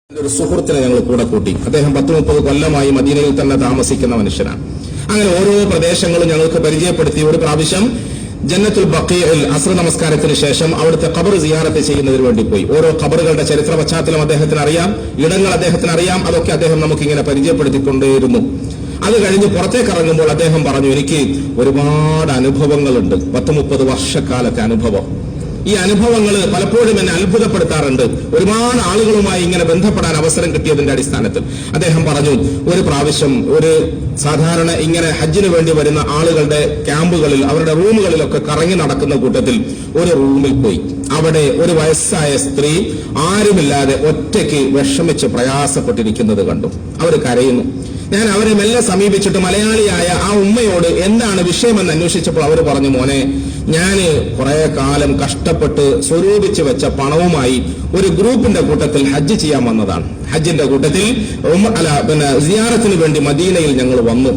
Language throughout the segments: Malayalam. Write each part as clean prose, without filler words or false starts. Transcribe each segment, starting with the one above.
ഒരു സുഹൃത്തിനെ ഞങ്ങൾ കൂടെ കൂട്ടി. അദ്ദേഹം 10-30 കൊല്ലമായി മദീനയിൽ തന്നെ താമസിക്കുന്ന മനുഷ്യനാണ്. അങ്ങനെ ഓരോ പ്രദേശങ്ങളും ഞങ്ങൾക്ക് പരിചയപ്പെടുത്തി. ഒരു പ്രാവശ്യം ജന്നത്തുൽ ബഖീഇൽ അസ്ർ നമസ്കാരത്തിന് ശേഷം അവിടുത്തെ ഖബർ സിയാറത്ത് ചെയ്യുന്നതിന് വേണ്ടി പോയി. ഓരോ ഖബറുകളുടെ ചരിത്ര പശ്ചാത്തലം അദ്ദേഹത്തിന് അറിയാം, ഇടങ്ങൾ അദ്ദേഹത്തിന് അറിയാം. അതൊക്കെ അദ്ദേഹം നമുക്കിങ്ങനെ പരിചയപ്പെടുത്തിക്കൊണ്ടേയിരുന്നു. അത് കഴിഞ്ഞ് പുറത്തേക്ക് ഇറങ്ങുമ്പോൾ അദ്ദേഹം പറഞ്ഞു, എനിക്ക് ഒരുപാട് അനുഭവങ്ങളുണ്ട്, 10-30 വർഷക്കാലത്തെ അനുഭവം. ഈ അനുഭവങ്ങൾ പലപ്പോഴും എന്നെ അത്ഭുതപ്പെടുത്താറുണ്ട്. ഒരുപാട് ആളുകളുമായി ഇങ്ങനെ ബന്ധപ്പെടാൻ അവസരം കിട്ടിയതിന്റെ അടിസ്ഥാനത്തിൽ അദ്ദേഹം പറഞ്ഞു, ഒരു പ്രാവശ്യം ഒരു സാധാരണ ഇങ്ങനെ ഹജ്ജിന് വേണ്ടി വരുന്ന ആളുകളുടെ ക്യാമ്പുകളിൽ, അവരുടെ റൂമുകളിലൊക്കെ കറങ്ങി നടക്കുന്ന കൂട്ടത്തിൽ ഒരു റൂമിൽ പോയി. അവിടെ ഒരു വയസ്സായ സ്ത്രീ ആരുമില്ലാതെ ഒറ്റയ്ക്ക് വിഷമിച്ച് പ്രയാസപ്പെട്ടിരിക്കുന്നത് കണ്ടു. അവർ കരയുന്നു. ഞാൻ അവരെ മെല്ലെ സമീപിച്ചിട്ട് മലയാളിയായ ആ ഉമ്മയോട് എന്താണ് വിഷയമെന്ന് അന്വേഷിച്ചപ്പോൾ അവർ പറഞ്ഞു, മോനെ, ഞാന് കുറെ കാലം കഷ്ടപ്പെട്ട് സ്വരൂപിച്ച് വെച്ച പണവുമായി ഒരു ഗ്രൂപ്പിന്റെ കൂട്ടത്തിൽ ഹജ്ജ് ചെയ്യാൻ വന്നതാണ്. ഹജ്ജിന്റെ കൂട്ടത്തിൽ സിയാറത്തിന് വേണ്ടി മദീനയിൽ ഞങ്ങൾ വന്നു.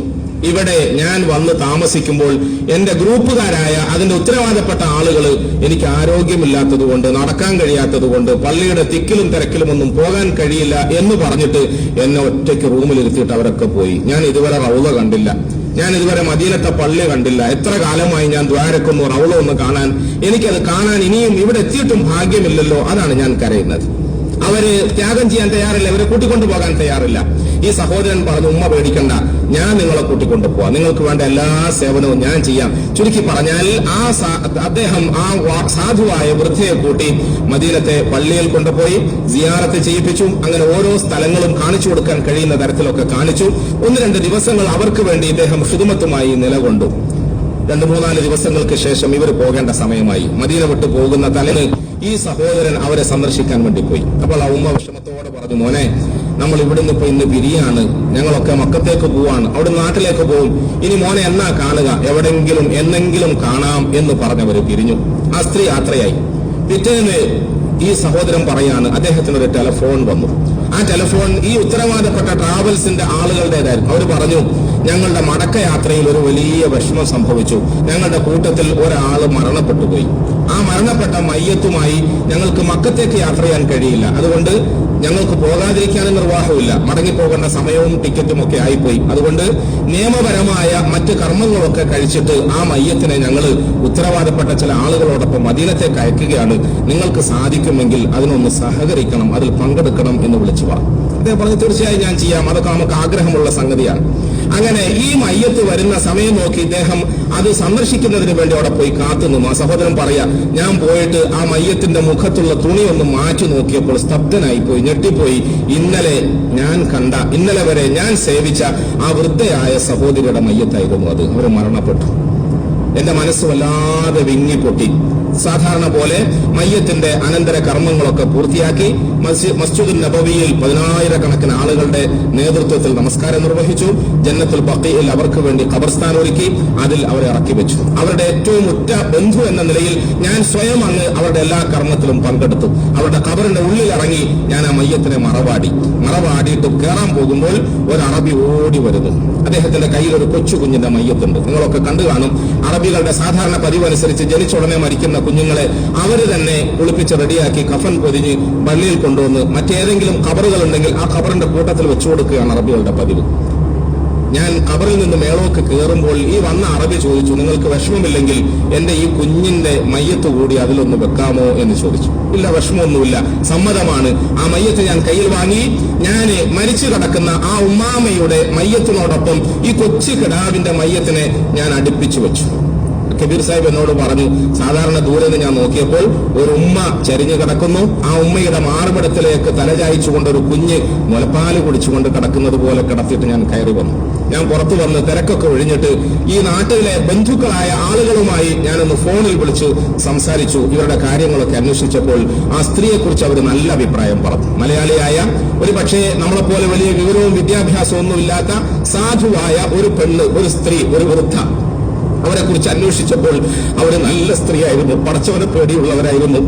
ഇവിടെ ഞാൻ വന്ന് താമസിക്കുമ്പോൾ എന്റെ ഗ്രൂപ്പുകാരായ അതിന്റെ ഉത്തരവാദപ്പെട്ട ആളുകൾ എനിക്ക് ആരോഗ്യമില്ലാത്തതുകൊണ്ട്, നടക്കാൻ കഴിയാത്തതുകൊണ്ട്, പള്ളിയുടെ തിക്കിലും തിരക്കിലും ഒന്നും പോകാൻ കഴിയില്ല എന്ന് പറഞ്ഞിട്ട് എന്നെ ഒറ്റയ്ക്ക് റൂമിലിരുത്തിയിട്ട് അവരൊക്കെ പോയി. ഞാൻ ഇതുവരെ റൗള കണ്ടില്ല, ഞാൻ ഇതുവരെ മദീനത്തെ പള്ളി കണ്ടില്ല. എത്ര കാലമായി ഞാൻ ദ്വാരക്കൊന്നു റൗള ഒന്ന് കാണാൻ. എനിക്കത് കാണാൻ ഇനിയും ഇവിടെ എത്തിയിട്ടും ഭാഗ്യമില്ലല്ലോ. അതാണ് ഞാൻ കരയുന്നത്. അവര് ത്യാഗം ചെയ്യാൻ തയ്യാറില്ല, അവരെ കൂട്ടിക്കൊണ്ടു പോകാൻ തയ്യാറില്ല. ഈ സഹോദരൻ പറഞ്ഞു, ഉമ്മ പേടിക്കണ്ട, ഞാൻ നിങ്ങളെ കൂട്ടിക്കൊണ്ടു പോവാം, നിങ്ങൾക്ക് വേണ്ട എല്ലാ സേവനവും ഞാൻ ചെയ്യാം. ചുരുക്കി പറഞ്ഞാൽ അദ്ദേഹം ആ സാധുവായ വൃദ്ധയെ കൂട്ടി മദീനത്തെ പള്ളിയിൽ കൊണ്ടുപോയി സിയാറത്ത് ചെയ്യിപ്പിച്ചു. അങ്ങനെ ഓരോ സ്ഥലങ്ങളും കാണിച്ചു കൊടുക്കാൻ കഴിയുന്ന തരത്തിലൊക്കെ കാണിച്ചു. 1-2 ദിവസങ്ങൾ അവർക്ക് വേണ്ടി ഇദ്ദേഹം ഖിദ്മത്തുമായി നിലകൊണ്ടു. 2-3-4 ദിവസങ്ങൾക്ക് ശേഷം ഇവർ പോകേണ്ട സമയമായി. മദീന വിട്ടു പോകുന്ന തലേന്ന് ഈ സഹോദരൻ അവരെ സന്ദർശിക്കാൻ വേണ്ടി പോയി. അപ്പോൾ ആ ഉമ്മ വിഷമത്തോടെ പറഞ്ഞു, മോനെ, നമ്മൾ ഇവിടുന്ന് ഇപ്പൊ ഇന്ന് പിരിയാണ്, ഞങ്ങളൊക്കെ മക്കത്തേക്ക് പോവാണ്, അവിടെ നാട്ടിലേക്ക് പോകും. ഇനി മോനെ എന്നാ കാണുക, എവിടെങ്കിലും എന്നെങ്കിലും കാണാം എന്ന് പറഞ്ഞവർ പിരിഞ്ഞു. ആ സ്ത്രീ യാത്രയായി. പിറ്റേന്ന് ഈ സഹോദരൻ പറയാണ്, അദ്ദേഹത്തിന് ഒരു ടെലിഫോൺ വന്നു. ആ ടെലിഫോൺ ഈ ഉത്തരവാദപ്പെട്ട ട്രാവൽസിന്റെ ആളുകളുടേതായിരുന്നു. അവർ പറഞ്ഞു, ഞങ്ങളുടെ മടക്കയാത്രയിൽ ഒരു വലിയ വിഷമം സംഭവിച്ചു. ഞങ്ങളുടെ കൂട്ടത്തിൽ ഒരാൾ മരണപ്പെട്ടുപോയി. ആ മരണപ്പെട്ട മയ്യത്തുമായി ഞങ്ങൾക്ക് മക്കത്തേക്ക് യാത്ര ചെയ്യാൻ കഴിയില്ല. അതുകൊണ്ട് ഞങ്ങൾക്ക് പോകാതിരിക്കാനും നിർവാഹമില്ല. മടങ്ങിപ്പോകേണ്ട സമയവും ടിക്കറ്റും ഒക്കെ ആയിപ്പോയി. അതുകൊണ്ട് നിയമപരമായ മറ്റ് കർമ്മങ്ങളൊക്കെ കഴിച്ചിട്ട് ആ മയ്യത്തിനെ ഞങ്ങൾ ഉത്തരവാദപ്പെട്ട ചില ആളുകളോടൊപ്പം മദീനത്തേക്ക് അയക്കുകയാണ്. നിങ്ങൾക്ക് സാധിക്കുമെങ്കിൽ അതിനൊന്ന് സഹകരിക്കണം, അതിൽ പങ്കെടുക്കണം എന്ന് വിളിച്ചു വാ. അദ്ദേഹം പറഞ്ഞു, തീർച്ചയായും ഞാൻ ചെയ്യാം, അതൊക്കെ നമുക്ക് ആഗ്രഹമുള്ള സംഗതിയാണ്. അങ്ങനെ ഈ മയ്യത്ത് വരുന്ന സമയം നോക്കി ഇദ്ദേഹം അത് സന്ദർശിക്കുന്നതിന് വേണ്ടി അവിടെ പോയി കാത്തുനിന്നു. ആ സഹോദരൻ പറയാ, ഞാൻ പോയിട്ട് ആ മയ്യത്തിന്റെ മുഖത്തുള്ള തുണി ഒന്ന് മാറ്റി നോക്കിയപ്പോൾ സ്തബ്ധനായി പോയി, ഞെട്ടിപ്പോയി. ഇന്നലെ വരെ ഞാൻ സേവിച്ച ആ വൃദ്ധയായ സഹോദരിയുടെ മയ്യത്തായിരുന്നു അത്. അവർ മരണപ്പെട്ടു. എന്റെ മനസ്സ് വല്ലാതെ വിങ്ങിപ്പൊട്ടി. സാധാരണ പോലെ മയ്യത്തിന്റെ അനന്തര കർമ്മങ്ങളൊക്കെ പൂർത്തിയാക്കി മസ്ജിദുൻ നബവിയിൽ 10,000-കണക്കിന് ആളുകളുടെ നേതൃത്വത്തിൽ നമസ്കാരം നിർവഹിച്ചു. ജന്നത്തുൽ ബഖീഇൽ അവർക്ക് വേണ്ടി ഖബർസ്ഥാൻ ഒരുക്കി, അതിൽ അവരെ ഇറക്കി വെച്ചു. അവരുടെ ഏറ്റവും ഉറ്റ ബന്ധു എന്ന നിലയിൽ ഞാൻ സ്വയം അങ്ങ് അവരുടെ എല്ലാ കർമ്മത്തിലും പങ്കെടുത്തു. അവരുടെ ഖബറിന്റെ ഉള്ളിൽ ഇറങ്ങി ഞാൻ ആ മയ്യത്തിനെ മറവാടിയിട്ട് കയറാൻ പോകുമ്പോൾ ഒരു അറബി ഓടി വരുന്നു. അദ്ദേഹത്തിന്റെ കയ്യിൽ ഒരു കൊച്ചു കുഞ്ഞിന്റെ മയ്യത്തുണ്ട്. നിങ്ങളൊക്കെ കണ്ടു കാണും. അറബികളുടെ സാധാരണ പതിവനുസരിച്ച് ജനിച്ച ഉടനെ മരിക്കുന്ന കുഞ്ഞുങ്ങളെ അവര് തന്നെ കുളിപ്പിച്ച് റെഡിയാക്കി കഫൻ പൊതിഞ്ഞ് പള്ളിയിൽ കൊണ്ടുവന്ന് മറ്റേതെങ്കിലും ഖബറുകൾ ഉണ്ടെങ്കിൽ ആ ഖബറിന്റെ കൂട്ടത്തിൽ വെച്ചു കൊടുക്കുകയാണ് അറബികളുടെ പതിവ്. ഞാൻ ഖബറിൽ നിന്ന് മേളോക്ക് കയറുമ്പോൾ ഈ വന്ന അറബി ചോദിച്ചു, നിങ്ങൾക്ക് വിഷമമില്ലെങ്കിൽ എന്റെ ഈ കുഞ്ഞിന്റെ മയ്യത്ത് കൂടി അതിലൊന്ന് വെക്കാമോ എന്ന് ചോദിച്ചു. ഇല്ല, വിഷമമൊന്നുമില്ല, സമ്മതമാണ്. ആ മയ്യത്ത് ഞാൻ കയ്യിൽ വാങ്ങി ഞാൻ മരിച്ചു കിടക്കുന്ന ആ ഉമ്മാമയുടെ മയ്യത്തിനോടൊപ്പം ഈ കൊച്ചു കിടാവിന്റെ മയ്യത്തിനെ ഞാൻ അടുപ്പിച്ചു വെച്ചു. കബീർ സാഹിബ് എന്നോട് പറഞ്ഞു, സാധാരണ ദൂരെ നിന്ന് ഞാൻ നോക്കിയപ്പോൾ ഒരു ഉമ്മ ചരിഞ്ഞു കിടക്കുന്നു. ആ ഉമ്മയുടെ മാർബിടത്തിലേക്ക് തലചായിച്ചുകൊണ്ട് ഒരു കുഞ്ഞ് മുലപ്പാല് കുടിച്ചുകൊണ്ട് കിടക്കുന്നത് പോലെ കിടത്തിയിട്ട് ഞാൻ കയറി വന്നു. ഞാൻ പുറത്തു വന്ന് തിരക്കൊക്കെ ഒഴിഞ്ഞിട്ട് ഈ നാട്ടിലെ ബന്ധുക്കളായ ആളുകളുമായി ഞാനൊന്ന് ഫോണിൽ വിളിച്ച് സംസാരിച്ചു. ഇവരുടെ കാര്യങ്ങളൊക്കെ അന്വേഷിച്ചപ്പോൾ ആ സ്ത്രീയെക്കുറിച്ച് അവർ നല്ല അഭിപ്രായം പറഞ്ഞു. മലയാളിയായ, ഒരു പക്ഷേ നമ്മളെപ്പോലെ വലിയ വിവരവും വിദ്യാഭ്യാസവും ഒന്നുമില്ലാത്ത സാധുവായ ഒരു പെണ്ണ്, ഒരു സ്ത്രീ, ഒരു വൃദ്ധ. അവരെ കുറിച്ച് അന്വേഷിച്ചപ്പോൾ അവർ നല്ല സ്ത്രീയായിരുന്നു, പടച്ചവനെ പേടിയുള്ളവരായിരുന്നു.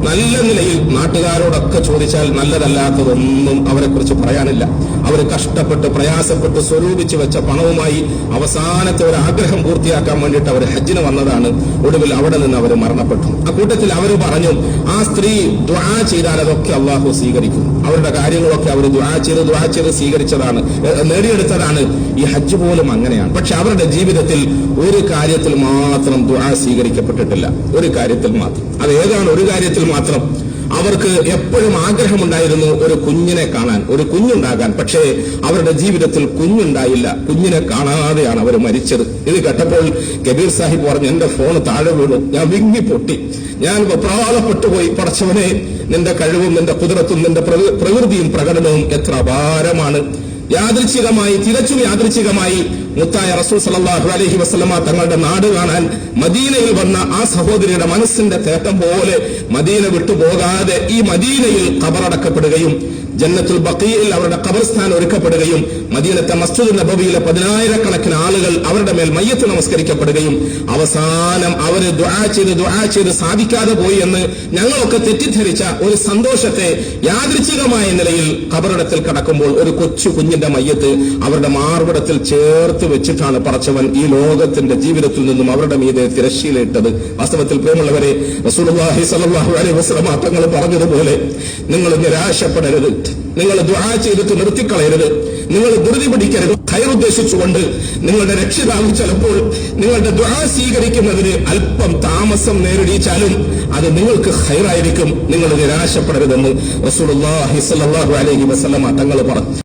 നല്ല നിലയിൽ നാട്ടുകാരോടൊക്കെ ചോദിച്ചാൽ നല്ലതല്ലാത്തതൊന്നും അവരെ കുറിച്ച് പറയാനില്ല. അവർ കഷ്ടപ്പെട്ട് പ്രയാസപ്പെട്ട് സ്വരൂപിച്ച് വെച്ച പണവുമായി അവസാനത്തെ ഒരു ആഗ്രഹം പൂർത്തിയാക്കാൻ വേണ്ടിയിട്ട് അവർ ഹജ്ജിന് വന്നതാണ്. ഒടുവിൽ അവിടെ നിന്ന് അവർ മരണപ്പെട്ടു. ആ കൂട്ടത്തിൽ അവർ പറഞ്ഞു, ആ സ്ത്രീ ദുആ ചെയ്താൽ അതൊക്കെ അള്ളാഹു സ്വീകരിക്കും. അവരുടെ കാര്യങ്ങളൊക്കെ അവർ ദുആ ചെയ്ത് സ്വീകരിച്ചതാണ്, നേടിയെടുത്തതാണ്. ഈ ഹജ്ജ് പോലും അങ്ങനെയാണ്. പക്ഷെ അവരുടെ ജീവിതത്തിൽ ഒരു കാര്യത്തിൽ മാത്രം ദുആ സ്വീകരിക്കപ്പെട്ടിട്ടില്ല. ഒരു കാര്യത്തിൽ മാത്രം. അത് ഏതാണ് ഒരു കാര്യത്തിൽ മാത്രം? അവർക്ക് എപ്പോഴും ആഗ്രഹമുണ്ടായിരുന്നു ഒരു കുഞ്ഞിനെ കാണാൻ, ഒരു കുഞ്ഞുണ്ടാകാൻ. പക്ഷേ അവരുടെ ജീവിതത്തിൽ കുഞ്ഞുണ്ടായില്ല. കുഞ്ഞിനെ കാണാതെയാണ് അവർ മരിച്ചത്. ഇത് കേട്ടപ്പോൾ കബീർ സാഹിബ് പറഞ്ഞു, എന്റെ ഫോൺ താഴെ വീണു, ഞാൻ വിങ്ങി പൊട്ടി, ഞാൻ പ്രാളപ്പെട്ടുപോയി. പടച്ചവനെ, നിന്റെ കഴിവും നിന്റെ കുതിരത്തും നിന്റെ പ്രകൃതിയും പ്രകടനവും എത്ര അപാരമാണ്. യാദൃച്ഛികമായി, തികച്ചും യാദൃച്ഛികമായി മുത്തായ റസൂൽ സല്ലല്ലാഹു അലൈഹി വസല്ലമ തങ്ങളുടെ നാട് കാണാൻ മദീനയിൽ വന്ന ആ സഹോദരിയുടെ മനസ്സിന്റെ തേട്ടം പോലെ മദീന വിട്ടുപോകാതെ ഈ മദീനയിൽ ഖബറടക്കപ്പെടുകയും ജന്നത്തുൽ ബഖീയിൽ അവരുടെ ഖബർസ്ഥാനം ഒരുക്കപ്പെടുകയും മദീനത്തെ മസ്ജിദ് നബവിയിലെ 10,000-കണക്കിന് ആളുകൾ അവരുടെ മേൽ മയ്യത്ത് നമസ്കരിക്കപ്പെടുകയും അവസാനം അവര് ദുആ ചെയ്ത് സാധിക്കാതെ പോയി എന്ന് ഞങ്ങളൊക്കെ തെറ്റിദ്ധരിച്ച ഒരു സന്തോഷത്തെ യാദൃച്ഛികമായ നിലയിൽ ഖബറിടത്തിൽ കടക്കുമ്പോൾ ഒരു കൊച്ചു കുഞ്ഞിന്റെ മയ്യത്ത് അവരുടെ മാർവിടത്തിൽ ചേർത്ത് വെച്ചിട്ടാണ് പടച്ചവൻ ഈ ലോകത്തിന്റെ ജീവിതത്തിൽ നിന്നും അവരുടെ മീതെ തിരശ്ശീലയിട്ടത്. വാസ്തവത്തിൽ പ്രിയമുള്ളവരെ, റസൂലുള്ളാഹി സ്വല്ലല്ലാഹു അലൈഹി വസല്ലം തങ്ങൾ പറഞ്ഞതുപോലെ നിങ്ങൾ നിരാശപ്പെടരുത്, നിങ്ങൾ ദുആ ചെയ്തിട്ട് നിർത്തിക്കളയരുത്, നിങ്ങൾ ധൃതി പിടിക്കരുത്. ഖൈർ ഉദ്ദേശിച്ചുകൊണ്ട് നിങ്ങളുടെ രക്ഷിതാവ് ചിലപ്പോൾ നിങ്ങളുടെ ദുആ സ്വീകരിക്കുന്നതിന് അല്പം താമസം നേരിടിച്ചാലും അത് നിങ്ങൾക്ക് ഖൈറായിരിക്കും. നിങ്ങൾ നിരാശപ്പെടരുതെന്ന് റസൂലുള്ളാഹി സ്വല്ലല്ലാഹു അലൈഹി വസല്ലം തങ്ങൾ പറഞ്ഞു.